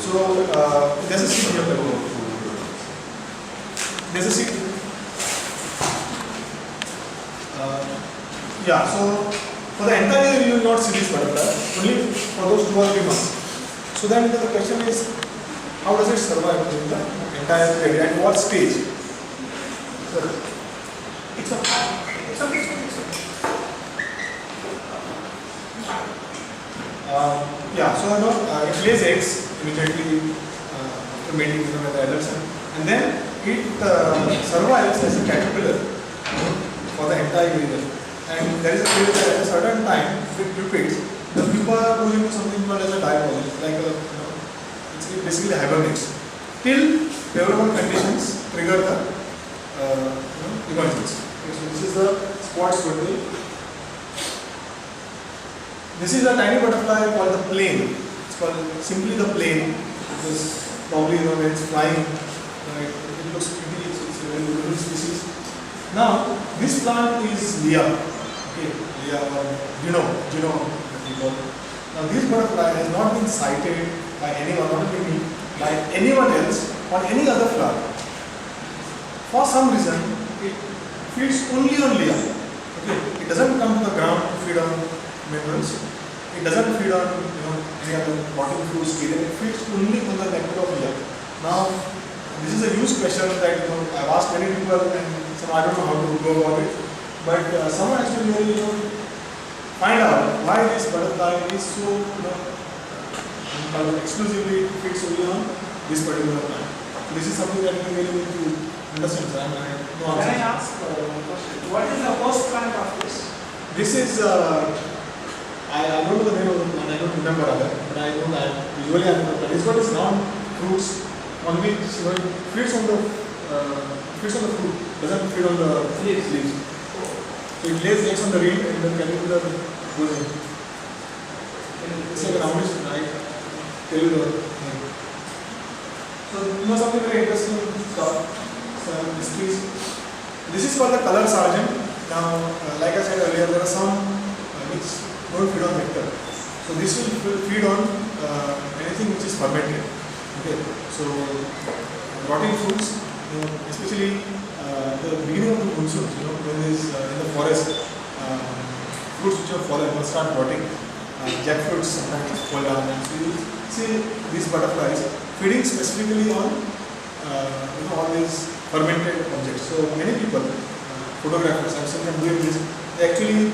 So there's a seed here. There's a seed. Yeah, so for the entire year you will not see this butterfly, only for those 2 or 3 months. So then the question is, how does it survive during the entire period, at what stage? It's okay. Yeah, so it lays eggs immediately after mating with the adults, and then it survives as a caterpillar for the entire year. And there is a period that at a certain time, if it repeats, the pupa goes into something called as a dipole, like it basically hibernates till favorable conditions trigger the emergence. Okay, so this is the spot swordtail. This is a tiny butterfly called the plane. It's called simply the plane because probably when it's flying, it looks pretty. It's a very beautiful species. Now this plant is Lea. Okay, Lea or Gino. Now this butterfly has not been sighted by anyone, not only me, by anyone else on any other flower. For some reason, it feeds only on Lea. Okay, it doesn't come to the ground to feed on minerals. It doesn't feed on any other bottom fruits. It feeds only on the nectar of Lea. Now, this is a huge question that I've asked many people, and some I don't know how to go about it. But someone actually really find out why this butterfly is so exclusively feeds only on this particular plant. This is something that we really need to understand. Can I ask one question? What is the host plant of this? This is I don't know the name of the plant. I don't remember other, but I know that usually I know that it's got its round fruits on which it feeds on the fruit. Doesn't feed on the leaves. So it lays eggs on the reed and the caterpillar goes in. It's like a roundish, right? Tell you the name. So something very interesting stuff. Some mysteries. This is called the color sergeant. Now, like I said earlier, there are some which don't feed on nectar. So this will feed on anything which is fermented. Okay. So rotting fruits, especially the beginning of the monsoon, when there is in the forest, fruits which have fallen will start rotting. Jackfruits sometimes fall down, and so you see these butterflies feeding specifically on all these fermented objects. So many people, photographers, I've seen them doing this. They actually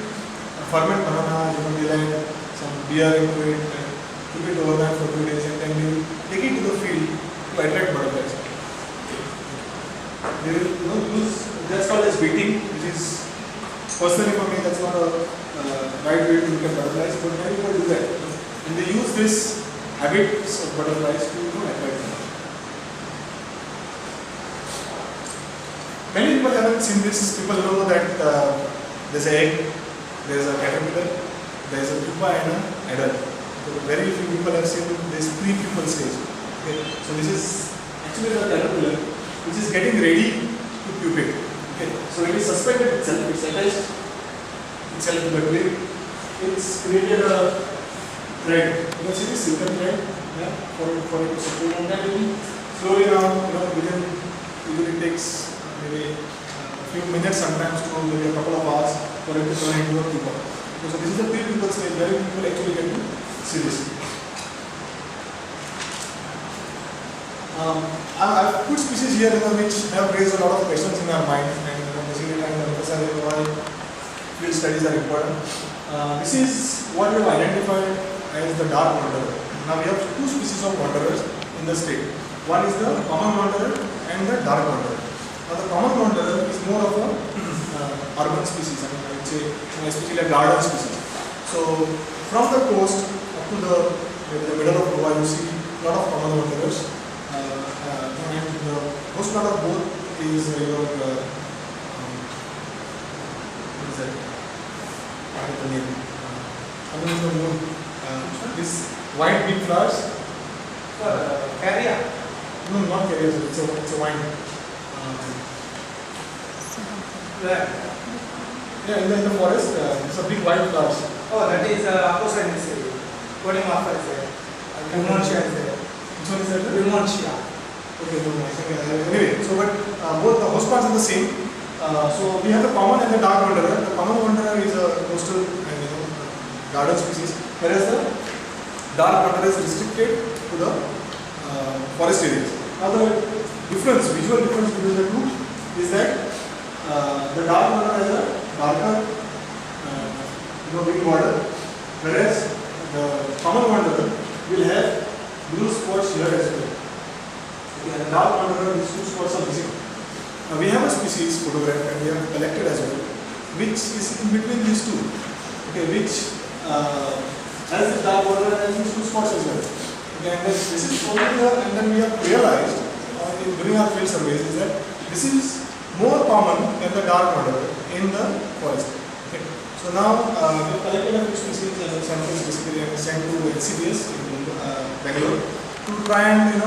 ferment banana, they add some beer into it and keep it overnight for 2 days, and then they will take it to the field to attract butterflies. They will use, that's called as baiting, which is personally for me that's not a right way to look at butterflies, but many people do that. And they use this habits of butterflies to attract them. Many people haven't seen this. People know that there's an egg, there's a caterpillar, there's a pupa and an adult. So very few people have seen this pre-pupal stage. Okay. So this is actually the caterpillar which is getting ready to pupate. Okay. So it is suspended itself, it's attached itself to the twig. It's created a thread. You can see this silken thread, for it to support on that. Slowly now, usually it takes maybe a few minutes sometimes to maybe a couple of hours for it to turn into a pupa. Okay, so this is the pre-pupal stage where people actually get to see this. I've put species here which have raised a lot of questions in our mind, and basically trying to emphasize why field studies are important. This is what we have identified as the dark wanderer. Now we have 2 species of wanderers in the state. One is the common wanderer and the dark wanderer. Now the common wanderer is more of a urban species, I would say, especially a garden species. So from the coast up to the middle of Goa, you see a lot of common wanderers. And the most part of both is your what is that? I don't know the name. This white big flowers. Carrier. No, not carrier. It's a wine. Where? Yeah, in the forest. It's a big white flowers. Oh, that is opposite this area. Going after there. Commercial is there. Which one is that? Pneumonia. Okay, no, I think, anyway, so but both the host plants are the same. So we have the common and the dark wanderer. The common wanderer is a coastal and garden species, whereas the dark wanderer is restricted to the forest areas. Now the difference, visual difference between the two is that the dark wanderer has a darker wing border, whereas the common wanderer will have blue spots here as well. Okay, and the dark wanderer, these two spots are missing. We have a species photograph and we have collected as well, which is in between these two. Okay, which has the dark wanderer and these two spots as well. Okay, and then this is only the, and then we have realized during our field surveys is that this is more common than the dark wanderer in the forest. Okay. So now we have collected a few species and samples basically and sent to NCBS in Bangalore to try and